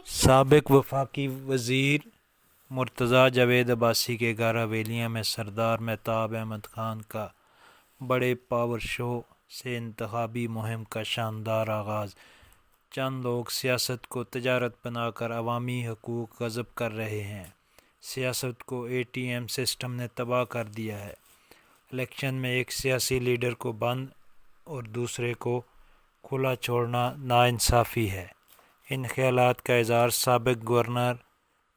سابق وفاقی وزیر مرتضیٰ جاوید عباسی کے گھر حویلیاں میں سردار مہتاب احمد خان کا بڑے پاور شو سے انتخابی مہم کا شاندار آغاز۔ چند لوگ سیاست کو تجارت بنا کر عوامی حقوق غصب کر رہے ہیں۔ سیاست کو اے ٹی ایم سسٹم نے تباہ کر دیا ہے۔ الیکشن میں ایک سیاسی لیڈر کو بند اور دوسرے کو کھلا چھوڑنا ناانصافی ہے۔ ان خیالات کا اظہار سابق گورنر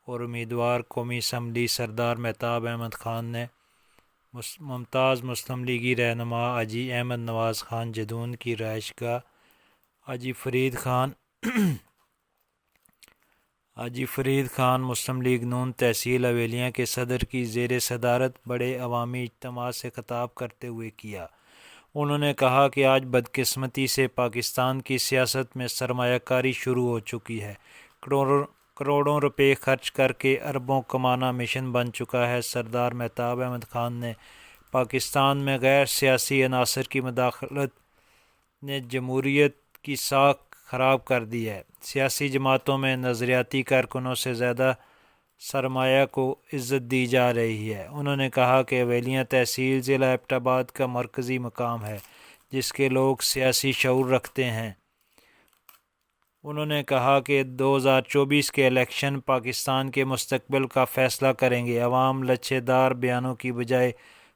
اور امیدوار قومی اسمبلی سردار مہتاب احمد خان نے ممتاز مسلم لیگی رہنما حاجی احمد نواز خان جدون کی رہائش گاہ حاجی فرید خان مسلم لیگ نون تحصیل حویلیاں کے صدر کی زیر صدارت بڑے عوامی اجتماع سے خطاب کرتے ہوئے کیا۔ انہوں نے کہا کہ آج بدقسمتی سے پاکستان کی سیاست میں سرمایہ کاری شروع ہو چکی ہے۔ کروڑوں روپے خرچ کر کے اربوں کمانا مشن بن چکا ہے۔ سردار مہتاب احمد خان نے پاکستان میں غیر سیاسی عناصر کی مداخلت نے جمہوریت کی ساکھ خراب کر دی ہے۔ سیاسی جماعتوں میں نظریاتی کارکنوں سے زیادہ سرمایہ کو عزت دی جا رہی ہے۔ انہوں نے کہا کہ حویلیاں تحصیل ضلع ایبٹ آباد کا مرکزی مقام ہے جس کے لوگ سیاسی شعور رکھتے ہیں۔ انہوں نے کہا کہ 2024 کے الیکشن پاکستان کے مستقبل کا فیصلہ کریں گے۔ عوام لچھے دار بیانوں کی بجائے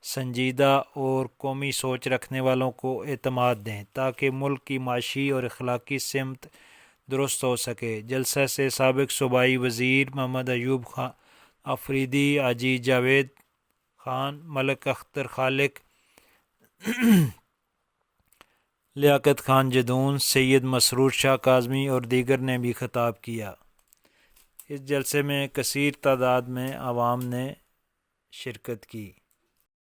سنجیدہ اور قومی سوچ رکھنے والوں کو اعتماد دیں تاکہ ملک کی معاشی اور اخلاقی سمت درست ہو سکے۔ جلسہ سے سابق صوبائی وزیر محمد ایوب آفریدی، حاجی جاوید خان، ملک اختر خالق، لیاقت خان جدون، سید مسرور شاہ کاظمی اور دیگر نے بھی خطاب کیا۔ اس جلسے میں کثیر تعداد میں عوام نے شرکت کی۔